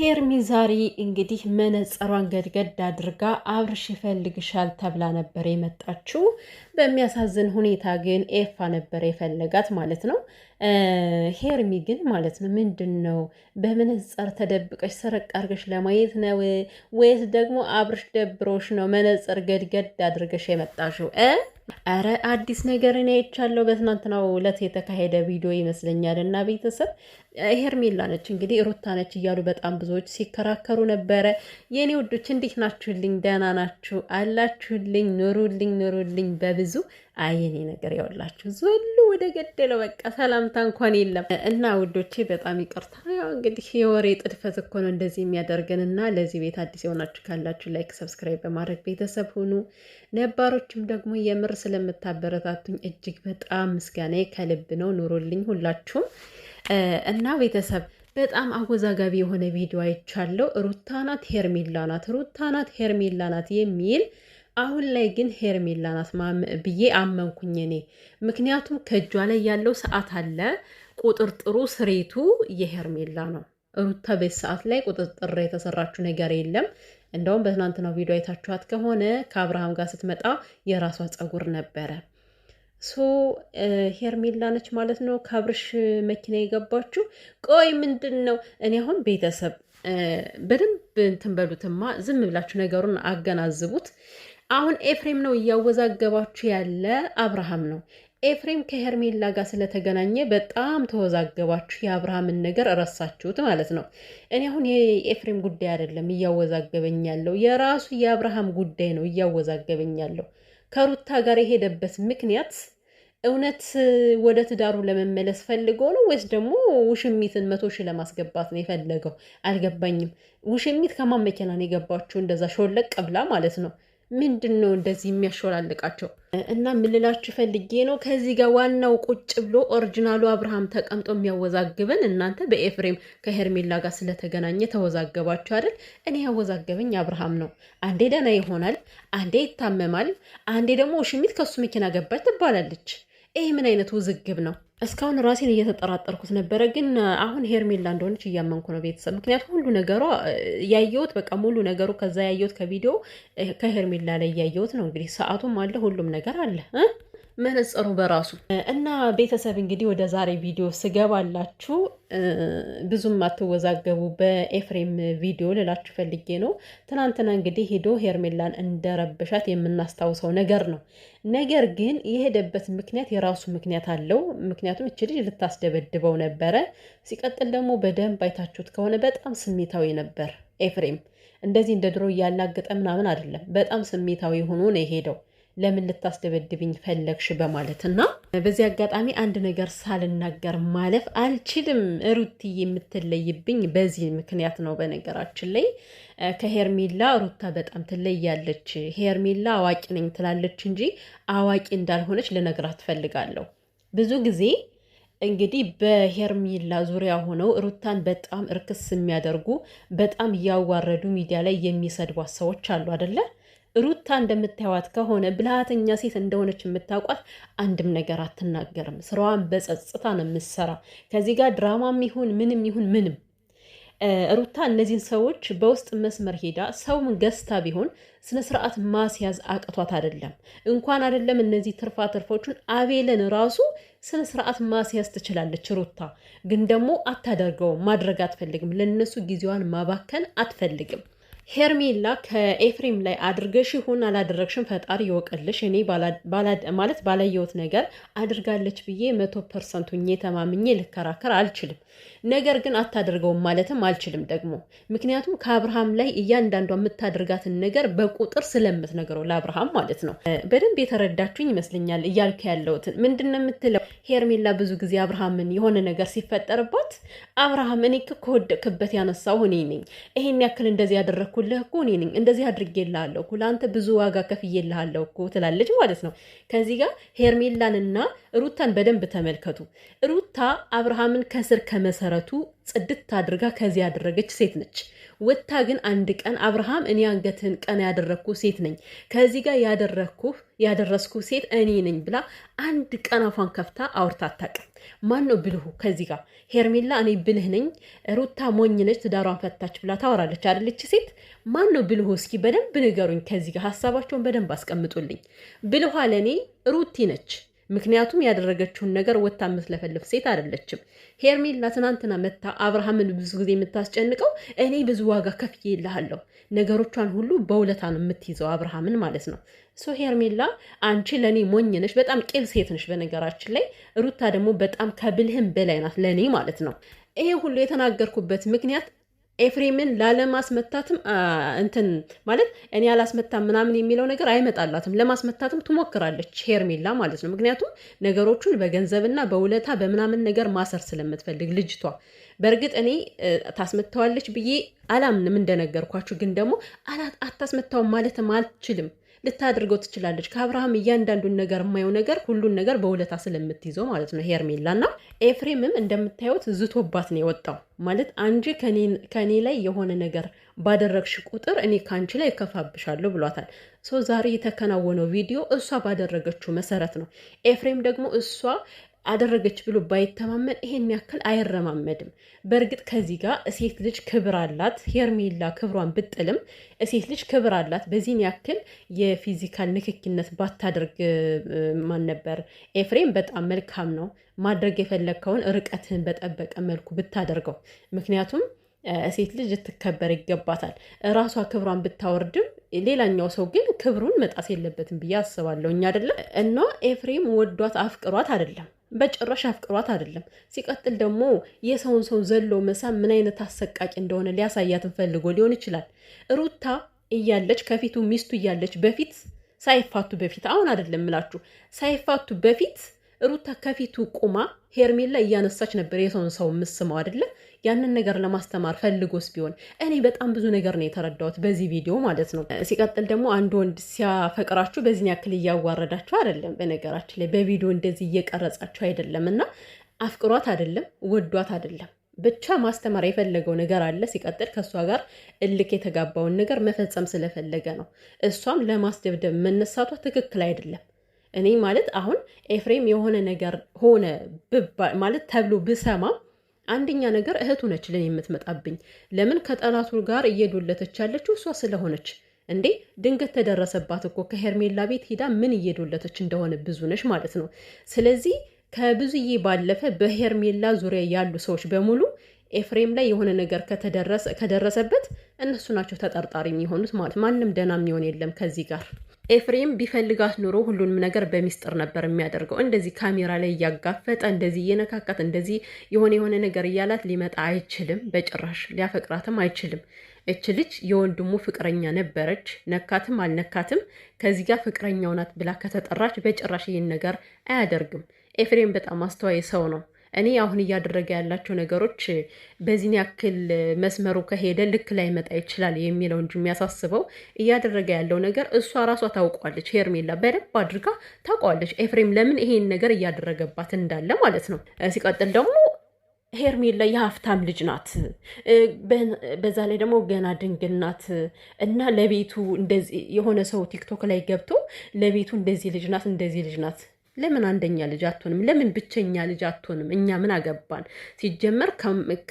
ሄርሚ ዛሬ እንግዲህ መነጽሯን ገድገድ አድርጋ አብርሽ ይፈልግሻል ተብላ ነበር የመጣችው። በሚያሳዝን ሁኔታ ግን ኤፋ ነበር የፈለጋት ማለት ነው። ሄርሚ ግን ማለት ነው ምንድን ነው በመነጽር ተደብቀሽ ሰረቅ አድርገሽ ለማየት ነው ወይስ ደግሞ አብርሽ ደብሮሽ ነው መነጽር ገድገድ አድርገሽ የመጣሽው? አረ አዲስ ነገር እኔ አይቻለሁ። በትናንትናው ዕለት የተካሄደ ቪዲዮ ይመስለኛል። እና ቤተሰብ ሄርሜላ ነች እንግዲህ ሩታ ነች እያሉ በጣም ብዙዎች ሲከራከሩ ነበረ። የኔ ውዶች እንዴት ናችሁልኝ? ደህና ናችሁ አላችሁልኝ? ኑሩልኝ በብዙ አየኔ ነገር ያውላችሁ ዞሉ ወደ ገደለው በቃ ሰላምታ እንኳን የለም። እና ውዶቼ በጣም ይቅርታ። ያው እንግዲህ የወሬ ጥድፈት እኮ ነው እንደዚህ የሚያደርገን። እና ለዚህ ቤት አዲስ የሆናችሁ ካላችሁ ላይክ፣ ሰብስክራይብ በማድረግ ቤተሰብ ሁኑ። ነባሮችም ደግሞ የምር ስለምታበረታቱኝ እጅግ በጣም ምስጋናዬ ከልብ ነው። ኑሩልኝ ሁላችሁም። እና ቤተሰብ በጣም አወዛጋቢ የሆነ ቪዲዮ አይቻለሁ። ሩታ ናት ሄርሜላ ናት፣ ሩታ ናት ሄርሜላ ናት የሚል አሁን ላይ ግን ሄርሜላ ናት ብዬ አመንኩኝ እኔ። ምክንያቱም ከእጇ ላይ ያለው ሰዓት አለ፣ ቁጥርጥሩ ስሬቱ የሄርሜላ ነው። ሩታ በዚህ ሰዓት ላይ ቁጥጥር የተሰራችው ነገር የለም። እንደውም በትናንትናው ቪዲዮ አይታችኋት ከሆነ ከአብርሃም ጋር ስትመጣ የራሷ ፀጉር ነበረ። ሄርሜላ ነች ማለት ነው ከአብርሽ መኪና የገባችው። ቆይ ምንድን ነው? እኔ አሁን ቤተሰብ በደንብ እንትን በሉትማ፣ ዝም ብላችሁ ነገሩን አገናዝቡት። አሁን ኤፍሬም ነው እያወዛገባችሁ ያለ አብርሃም ነው። ኤፍሬም ከሄርሜላ ጋር ስለተገናኘ በጣም ተወዛገባችሁ። የአብርሃምን ነገር ረሳችሁት ማለት ነው። እኔ አሁን የኤፍሬም ጉዳይ አይደለም እያወዛገበኝ ያለው፣ የራሱ የአብርሃም ጉዳይ ነው እያወዛገበኝ ያለው። ከሩታ ጋር የሄደበት ምክንያት እውነት ወደ ትዳሩ ለመመለስ ፈልጎ ነው ወይስ ደግሞ ውሽሚትን 100 ሺህ ለማስገባት ነው የፈለገው? አልገባኝም። ውሽሚት ከማን መኪና ነው የገባችሁ? እንደዛ ሾለቅ ብላ ማለት ነው። ምንድን ነው እንደዚህ የሚያሾላልቃቸው? እና ምልላችሁ ፈልጌ ነው ከዚህ ጋር ዋናው ቁጭ ብሎ ኦሪጂናሉ አብርሃም ተቀምጦ የሚያወዛግበን እናንተ በኤፍሬም ከሄርሜላ ጋር ስለተገናኘ ተወዛገባችሁ አይደል? እኔ ያወዛገበኝ አብርሃም ነው። አንዴ ደህና ይሆናል፣ አንዴ ይታመማል፣ አንዴ ደግሞ ውሽሚት ከሱ መኪና ገባች ትባላለች። ይህ ምን አይነት ውዝግብ ነው? እስካሁን ራሴን እየተጠራጠርኩት ነበረ፣ ግን አሁን ሄርሜላ እንደሆነች እያመንኩ ነው ቤተሰብ። ምክንያቱም ሁሉ ነገሯ ያየሁት በቃ ሙሉ ነገሩ ከዛ ያየሁት ከቪዲዮ ከሄርሜላ ላይ ያየሁት ነው። እንግዲህ ሰዓቱም አለ፣ ሁሉም ነገር አለ፣ መነጽሩ በራሱ እና ቤተሰብ እንግዲህ ወደ ዛሬ ቪዲዮ ስገባላችሁ ብዙም አትወዛገቡ በኤፍሬም ቪዲዮ ልላችሁ ፈልጌ ነው። ትናንትና እንግዲህ ሄዶ ሄርሜላን እንደረበሻት የምናስታውሰው ነገር ነው። ነገር ግን የሄደበት ምክንያት የራሱ ምክንያት አለው። ምክንያቱም እች ልጅ ልታስደበድበው ነበረ። ሲቀጥል ደግሞ በደንብ አይታችሁት ከሆነ በጣም ስሜታዊ ነበር ኤፍሬም። እንደዚህ እንደ ድሮ እያላገጠ ምናምን አይደለም። በጣም ስሜታዊ ሆኖ ነው የሄደው። ለምን ልታስደበድብኝ ፈለግሽ በማለት እና በዚህ አጋጣሚ አንድ ነገር ሳልናገር ማለፍ አልችልም። ሩቲ የምትለይብኝ በዚህ ምክንያት ነው። በነገራችን ላይ ከሄርሜላ ሩታ በጣም ትለያለች። ሄርሜላ አዋቂ ነኝ ትላለች እንጂ አዋቂ እንዳልሆነች ልነግራት ትፈልጋለሁ። ብዙ ጊዜ እንግዲህ በሄርሜላ ዙሪያ ሆነው ሩታን በጣም እርክስ የሚያደርጉ በጣም እያዋረዱ ሚዲያ ላይ የሚሰድቧት ሰዎች አሉ አደለ? ሩታ እንደምታዩት ከሆነ ብልሃተኛ ሴት እንደሆነች የምታውቋት አንድም ነገር አትናገርም። ስራዋን በጸጥታ ነው የምትሰራ። ከዚህ ጋር ድራማም ይሁን ምንም ሩታ እነዚህን ሰዎች በውስጥ መስመር ሄዳ ሰውን ገዝታ ቢሆን ስነ ስርዓት ማስያዝ አቅቷት አይደለም። እንኳን አይደለም እነዚህ ትርፎቹን አቤልን ራሱ ስነ ስርዓት ማስያዝ ትችላለች። ሩታ ግን ደግሞ አታደርገውም፣ ማድረግ አትፈልግም። ለነሱ ጊዜዋን ማባከን አትፈልግም። ሄርሜላ ከኤፍሬም ላይ አድርገሽ ይሁን አላደረግሽም ፈጣሪ ይወቅልሽ። እኔ ማለት ባላየሁት ነገር አድርጋለች ብዬ 100% ሁኜ ተማምኜ ልከራከር አልችልም። ነገር ግን አታደርገውም ማለትም አልችልም ደግሞ። ምክንያቱም ከአብርሃም ላይ እያንዳንዷ የምታደርጋትን ነገር በቁጥር ስለምትነግረው ለአብርሃም ማለት ነው። በደንብ የተረዳችሁኝ ይመስለኛል እያልኩ ያለሁትን። ምንድን ነው የምትለው ሄርሜላ? ብዙ ጊዜ አብርሃምን የሆነ ነገር ሲፈጠርባት አብርሃም እኔ ከወደቅክበት ያነሳው እኔ ነኝ፣ ይሄን ያክል እንደዚህ ያደረግኩልህ እኮ እኔ ነኝ፣ እንደዚህ አድርጌልሃለሁ እኮ ለአንተ ብዙ ዋጋ ከፍዬልሃለሁ እኮ ትላለች ማለት ነው። ከዚህ ጋር ሄርሜላንና ሩታን በደንብ ተመልከቱ። ሩታ አብርሃምን ከስር ከመሰረቱ ጽድት አድርጋ ከዚህ ያደረገች ሴት ነች። ወታ ግን አንድ ቀን አብርሃም እኔ አንገትህን ቀና ያደረግኩ ሴት ነኝ፣ ከዚህ ጋር ያደረስኩ ሴት እኔ ነኝ ብላ አንድ ቀን አፏን ከፍታ አውርታ አታውቅም። ማን ነው ብልሁ? ከዚህ ጋር ሄርሜላ እኔ ብልህ ነኝ፣ ሩታ ሞኝ ነች፣ ትዳሯን ፈታች ብላ ታወራለች አይደለች ሴት? ማን ነው ብልሁ? እስኪ በደንብ ንገሩኝ። ከዚህ ጋር ሀሳባቸውን በደንብ አስቀምጡልኝ። ብልኋ ለእኔ ሩቲ ነች። ምክንያቱም ያደረገችውን ነገር ወታ የምትለፈልፍ ሴት አይደለችም። ሄርሜላ ትናንትና መታ አብርሃምን ብዙ ጊዜ የምታስጨንቀው እኔ ብዙ ዋጋ ከፍዬ ይልሃለሁ፣ ነገሮቿን ሁሉ በውለታ ነው የምትይዘው አብርሃምን ማለት ነው። ሶ ሄርሜላ አንቺ ለእኔ ሞኝ ነሽ፣ በጣም ቄል ሴት ነሽ። በነገራችን ላይ ሩታ ደግሞ በጣም ከብልህም በላይ ናት ለእኔ ማለት ነው። ይሄ ሁሉ የተናገርኩበት ምክንያት ኤፍሬምን ላለማስመታትም እንትን ማለት እኔ አላስመታም ምናምን የሚለው ነገር አይመጣላትም። ለማስመታትም ትሞክራለች ሄርሜላ ማለት ነው። ምክንያቱም ነገሮቹን በገንዘብና በውለታ በምናምን ነገር ማሰር ስለምትፈልግ ልጅቷ። በእርግጥ እኔ ታስመታዋለች ብዬ አላምንም እንደነገርኳችሁ፣ ግን ደግሞ አታስመታውም ማለትም አልችልም። ልታደርገው ትችላለች። ከአብርሃም እያንዳንዱን ነገር የማየው ነገር ሁሉን ነገር በውለታ ስለምትይዘው ማለት ነው ሄርሜላ። እና ኤፍሬምም እንደምታዩት ዝቶባት ነው የወጣው ማለት አንቺ ከኔ ላይ የሆነ ነገር ባደረግሽ ቁጥር እኔ ከአንቺ ላይ እከፋብሻለሁ ብሏታል። ዛሬ የተከናወነው ቪዲዮ እሷ ባደረገችው መሰረት ነው። ኤፍሬም ደግሞ እሷ አደረገች ብሎ ባይተማመን ይሄን ያክል አይረማመድም። በእርግጥ ከዚህ ጋር ሴት ልጅ ክብር አላት። ሄርሜላ ክብሯን ብጥልም ሴት ልጅ ክብር አላት። በዚህን ያክል የፊዚካል ንክኪነት ባታደርግ ማን ነበር ኤፍሬም በጣም መልካም ነው። ማድረግ የፈለግከውን ርቀትህን በጠበቀ መልኩ ብታደርገው። ምክንያቱም ሴት ልጅ ልትከበር ይገባታል። ራሷ ክብሯን ብታወርድም ሌላኛው ሰው ግን ክብሩን መጣስ የለበትም ብዬ አስባለሁ። እኛ አይደለም እና ኤፍሬም ወዷት አፍቅሯት አይደለም፣ በጭራሽ አፍቅሯት አይደለም። ሲቀጥል ደግሞ የሰውን ሰው ዘሎ መሳም ምን አይነት አሰቃቂ እንደሆነ ሊያሳያትን ፈልጎ ሊሆን ይችላል። ሩታ እያለች ከፊቱ ሚስቱ እያለች በፊት ሳይፋቱ በፊት አሁን አይደለም ምላችሁ ሳይፋቱ በፊት ሩታ ከፊቱ ቁማ ሄርሜላ እያነሳች ነበር የሰውን ሰው ምስመው አይደለ? ያንን ነገር ለማስተማር ፈልጎስ ቢሆን እኔ በጣም ብዙ ነገር ነው የተረዳሁት በዚህ ቪዲዮ ማለት ነው። ሲቀጥል ደግሞ አንድ ወንድ ሲያፈቅራችሁ በዚህ ያክል እያዋረዳችሁ አይደለም። በነገራችን ላይ በቪዲዮ እንደዚህ እየቀረጻችሁ አይደለም። እና አፍቅሯት አይደለም፣ ወዷት አይደለም፣ ብቻ ማስተማር የፈለገው ነገር አለ። ሲቀጥል ከእሷ ጋር እልክ የተጋባውን ነገር መፈጸም ስለፈለገ ነው። እሷም ለማስደብደብ መነሳቷ ትክክል አይደለም። እኔ ማለት አሁን ኤፍሬም የሆነ ነገር ሆነ ማለት ተብሎ ብሰማ አንደኛ ነገር እህቱ ነች ለኔ የምትመጣብኝ። ለምን ከጠላቱ ጋር እየዶለተች ያለችው እሷ ስለሆነች እንዴ። ድንገት ተደረሰባት እኮ ከሄርሜላ ቤት ሂዳ ምን እየዶለተች እንደሆነ ብዙ ነች ማለት ነው። ስለዚህ ከብዙዬ ባለፈ በሄርሜላ ዙሪያ ያሉ ሰዎች በሙሉ ኤፍሬም ላይ የሆነ ነገር ከደረሰበት እነሱ ናቸው ተጠርጣሪ የሚሆኑት ማለት። ማንም ደህና የሚሆን የለም ከዚህ ጋር። ኤፍሬም ቢፈልጋት ኑሮ ሁሉንም ነገር በሚስጥር ነበር የሚያደርገው። እንደዚህ ካሜራ ላይ እያጋፈጠ እንደዚህ እየነካካት እንደዚህ የሆነ ነገር እያላት ሊመጣ አይችልም። በጭራሽ ሊያፈቅራትም አይችልም። እች ልጅ የወንድሙ ፍቅረኛ ነበረች። ነካትም አልነካትም ከዚህ ጋር ፍቅረኛው ናት ብላ ከተጠራች በጭራሽ ይህን ነገር አያደርግም። ኤፍሬም በጣም አስተዋይ ሰው ነው። እኔ አሁን እያደረገ ያላቸው ነገሮች በዚህን ያክል መስመሩ ከሄደ ልክ ላይ መጣ ይችላል የሚለው እንጂ የሚያሳስበው እያደረገ ያለው ነገር እሷ ራሷ ታውቋለች። ሄርሜላ በደንብ አድርጋ ታውቋለች ኤፍሬም ለምን ይሄን ነገር እያደረገባት እንዳለ ማለት ነው። ሲቀጥል ደግሞ ሄርሜላ የሀብታም ልጅ ናት። በዛ ላይ ደግሞ ገና ድንግል ናት እና ለቤቱ እንደዚህ የሆነ ሰው ቲክቶክ ላይ ገብቶ ለቤቱ እንደዚህ ልጅ ናት ለምን አንደኛ ልጅ አትሆንም? ለምን ብቸኛ ልጅ አትሆንም? እኛ ምን አገባን? ሲጀመር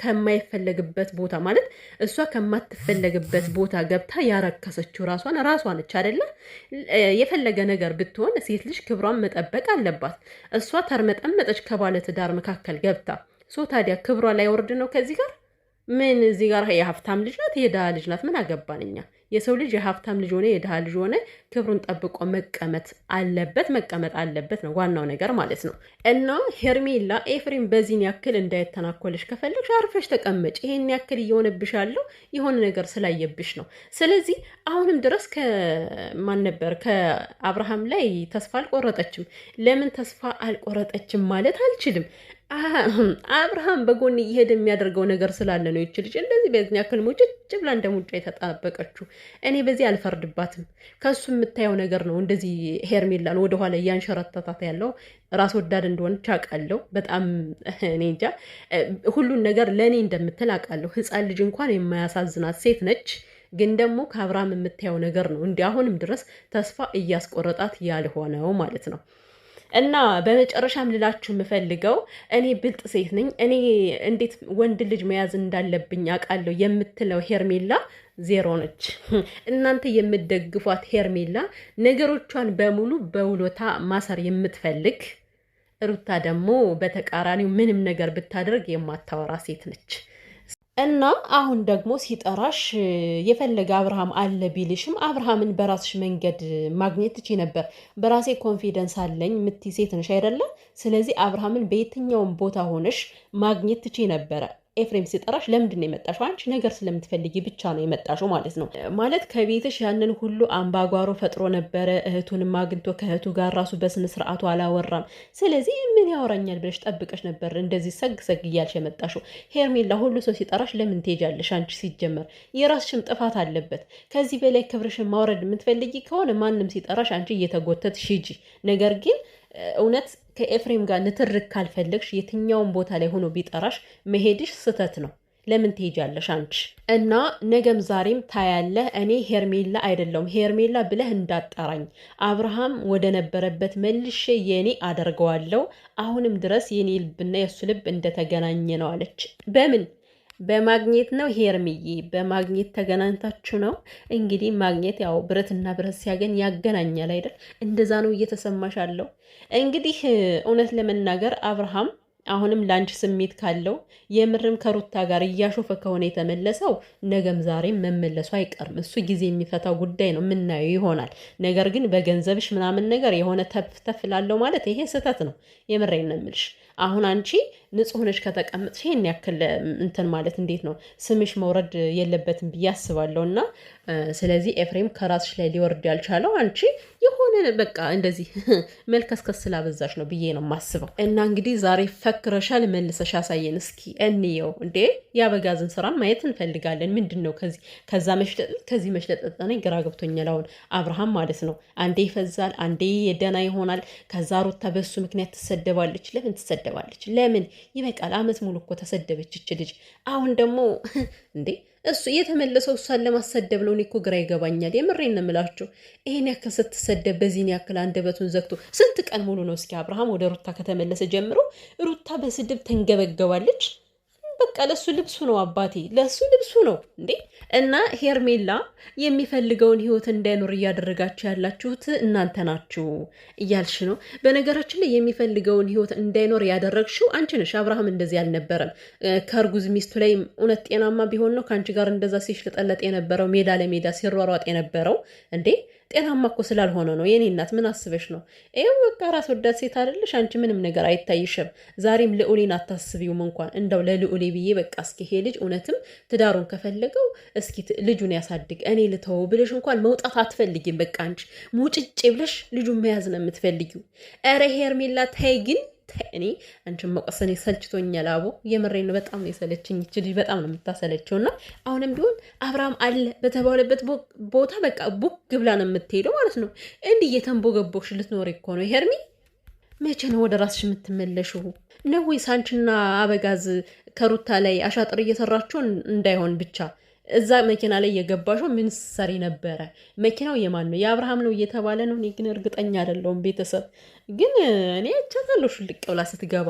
ከማይፈለግበት ቦታ ማለት እሷ ከማትፈለግበት ቦታ ገብታ ያረከሰችው ራሷ ነች አይደለ? የፈለገ ነገር ብትሆን ሴት ልጅ ክብሯን መጠበቅ አለባት። እሷ ተርመጠመጠች ከባለ ትዳር መካከል ገብታ። ታዲያ ክብሯ ላይ ወርድ ነው ከዚህ ጋር ምን እዚህ ጋር የሀብታም ልጅ ናት የድሃ ልጅ ናት ምን አገባን እኛ? የሰው ልጅ የሀብታም ልጅ ሆነ የድሃ ልጅ ሆነ ክብሩን ጠብቆ መቀመጥ አለበት ነው ዋናው ነገር ማለት ነው። እና ሄርሜላ ኤፍሬም በዚህን ያክል እንዳይተናኮልሽ ከፈለግሽ አርፈሽ ተቀመጭ። ይሄን ያክል እየሆነብሽ ያለው የሆነ ነገር ስላየብሽ ነው። ስለዚህ አሁንም ድረስ ከአብርሃም ላይ ተስፋ አልቆረጠችም። ለምን ተስፋ አልቆረጠችም ማለት አልችልም። አብርሃም በጎን እየሄደ የሚያደርገው ነገር ስላለ ነው ይች ልጅ እንደዚህ በዚህ ያክል ሙጭጭ ብላ እንደ ሙጫ የተጣበቀችው። እኔ በዚህ አልፈርድባትም። ከሱ የምታየው ነገር ነው እንደዚህ ሄርሜላን ወደኋላ እያንሸረተታት ያለው። ራስ ወዳድ እንደሆነች አውቃለሁ። በጣም እኔ እንጃ ሁሉን ነገር ለእኔ እንደምትል አውቃለሁ። ሕፃን ልጅ እንኳን የማያሳዝናት ሴት ነች። ግን ደግሞ ከአብርሃም የምታየው ነገር ነው እንዲህ አሁንም ድረስ ተስፋ እያስቆረጣት ያልሆነው ማለት ነው። እና በመጨረሻም ልላችሁ የምፈልገው እኔ ብልጥ ሴት ነኝ፣ እኔ እንዴት ወንድ ልጅ መያዝ እንዳለብኝ አውቃለሁ የምትለው ሄርሜላ ዜሮ ነች። እናንተ የምትደግፏት ሄርሜላ ነገሮቿን በሙሉ በውሎታ ማሰር የምትፈልግ፣ ሩታ ደግሞ በተቃራኒው ምንም ነገር ብታደርግ የማታወራ ሴት ነች። እና አሁን ደግሞ ሲጠራሽ የፈለገ አብርሃም አለ ቢልሽም አብርሃምን በራስሽ መንገድ ማግኘት ትቼ ነበር። በራሴ ኮንፊደንስ አለኝ ምትይ ሴት ነሽ አይደለም? ስለዚህ አብርሃምን በየትኛውም ቦታ ሆነሽ ማግኘት ትቼ ነበረ። ኤፍሬም ሲጠራሽ ለምንድን ነው የመጣሽው? አንቺ ነገር ስለምትፈልጊ ብቻ ነው የመጣሽው ማለት ነው። ማለት ከቤትሽ ያንን ሁሉ አምባጓሮ ፈጥሮ ነበረ። እህቱንም አግኝቶ ከእህቱ ጋር ራሱ በስነ ስርዓቱ አላወራም። ስለዚህ ምን ያወራኛል ብለሽ ጠብቀሽ ነበር እንደዚህ ሰግ ሰግ እያልሽ የመጣሽው። ሄርሜላ ሁሉ ሰው ሲጠራሽ ለምን ትሄጃለሽ? አንቺ ሲጀመር የራስሽም ጥፋት አለበት። ከዚህ በላይ ክብርሽን ማውረድ የምትፈልጊ ከሆነ ማንም ሲጠራሽ አንቺ እየተጎተትሽ ሂጂ። ነገር ግን እውነት ከኤፍሬም ጋር ንትርክ ካልፈለግሽ የትኛውን ቦታ ላይ ሆኖ ቢጠራሽ መሄድሽ ስህተት ነው። ለምን ትሄጃለሽ አንቺ? እና ነገም ዛሬም ታያለህ። እኔ ሄርሜላ አይደለሁም ሄርሜላ ብለህ እንዳጠራኝ አብርሃም ወደ ነበረበት መልሼ የኔ አደርገዋለሁ። አሁንም ድረስ የኔ ልብና የእሱ ልብ እንደተገናኘ ነው አለች። በምን በማግኘት ነው ሄርምዬ፣ በማግኘት ተገናኝታችሁ ነው እንግዲህ። ማግኘት ያው ብረትና ብረት ሲያገኝ ያገናኛል አይደል? እንደዛ ነው እየተሰማሽ አለው። እንግዲህ እውነት ለመናገር አብርሃም አሁንም ለአንቺ ስሜት ካለው የምርም ከሩታ ጋር እያሾፈ ከሆነ የተመለሰው ነገም ዛሬም መመለሱ አይቀርም። እሱ ጊዜ የሚፈታው ጉዳይ ነው፣ የምናየው ይሆናል። ነገር ግን በገንዘብሽ ምናምን ነገር የሆነ ተፍ ተፍ ላለው ማለት ይሄ ስህተት ነው። የምሬን ነው የምልሽ። አሁን አንቺ ንጹህ ነሽ ከተቀመጥሽ ይሄን ያክል እንትን ማለት እንዴት ነው? ስምሽ መውረድ የለበትም ብዬ አስባለሁ። እና ስለዚህ ኤፍሬም ከራስሽ ላይ ሊወርድ ያልቻለው አንቺ የሆነ በቃ እንደዚህ መልከስከስ ስላበዛሽ ነው ብዬ ነው የማስበው። እና እንግዲህ ዛሬ ፈክረሻል፣ መልሰሽ አሳየን እስኪ እንየው። እንዴ የአበጋዝን ስራ ማየት እንፈልጋለን። ምንድን ነው ከዛ መሽለጠጥ ከዚህ መሽለጠጥ? እኔ ግራ ገብቶኛል። አሁን አብርሃም ማለት ነው አንዴ ይፈዛል፣ አንዴ የደና ይሆናል። ከዛ ሩታ በሱ ምክንያት ትሰደባለች። ለምን ትሰደባለች? ለምን? ይበቃል። አመት ሙሉ እኮ ተሰደበች እች ልጅ። አሁን ደግሞ እንዴ እሱ የተመለሰው እሷን ለማሰደብ ነው። እኔ እኮ ግራ ይገባኛል። የምሬን ነው የምላችሁ። ይሄን ያክል ስትሰደብ በዚህን ያክል አንደበቱን ዘግቶ ስንት ቀን ሙሉ ነው? እስኪ አብርሃም ወደ ሩታ ከተመለሰ ጀምሮ ሩታ በስድብ ተንገበገባለች። በቃ ለሱ ልብሱ ነው አባቴ፣ ለሱ ልብሱ ነው እንዴ። እና ሄርሜላ የሚፈልገውን ህይወት እንዳይኖር እያደረጋችሁ ያላችሁት እናንተ ናችሁ እያልሽ ነው። በነገራችን ላይ የሚፈልገውን ህይወት እንዳይኖር ያደረግሽው አንቺ ነሽ። አብርሃም እንደዚህ አልነበረም። ከእርጉዝ ሚስቱ ላይ እውነት ጤናማ ቢሆን ነው ከአንቺ ጋር እንደዛ ሲሽለጠለጥ የነበረው፣ ሜዳ ለሜዳ ሲሯሯጥ የነበረው እንዴ። ጤናማ እኮ ስላልሆነ ነው። የኔ እናት ምን አስበሽ ነው? ይኸው በቃ ራስ ወዳድ ሴት አይደለሽ አንቺ? ምንም ነገር አይታይሽም። ዛሬም ልዑሌን አታስቢውም እንኳን እንደው ለልዑሌ ብዬ በቃ እስኪ ይሄ ልጅ እውነትም ትዳሩን ከፈለገው እስኪ ልጁን ያሳድግ እኔ ልተው ብለሽ እንኳን መውጣት አትፈልጊም። በቃ አንቺ ሙጭጭ ብለሽ ልጁን መያዝ ነው የምትፈልጊው። ኧረ ሄርሜላ ተይ ግን እኔ አንቺን መቆሰን ሰልችቶኛል። አቦ የምሬን በጣም ነው የሰለችኝ። ይች ልጅ በጣም ነው የምታሰለችው። እና አሁንም ቢሆን አብርሃም አለ በተባለበት ቦታ በቃ ቡክ ግብላ ነው የምትሄደው ማለት ነው። እንዲህ እየተንቦገቦግሽ ልትኖሪ እኮ ነው ሄርሚ። መቼ ነው ወደ ራስሽ የምትመለሽው? ነው ወይስ አንቺና አበጋዝ ከሩታ ላይ አሻጥር እየሰራችሁ እንዳይሆን ብቻ እዛ መኪና ላይ የገባሽው ምን ሰሪ ነበረ? መኪናው የማን ነው? የአብርሃም ነው እየተባለ ነው። እኔ ግን እርግጠኛ አይደለሁም። ቤተሰብ ግን እኔ አይቻታለሁ ሽልቅ ብላ ስትገባ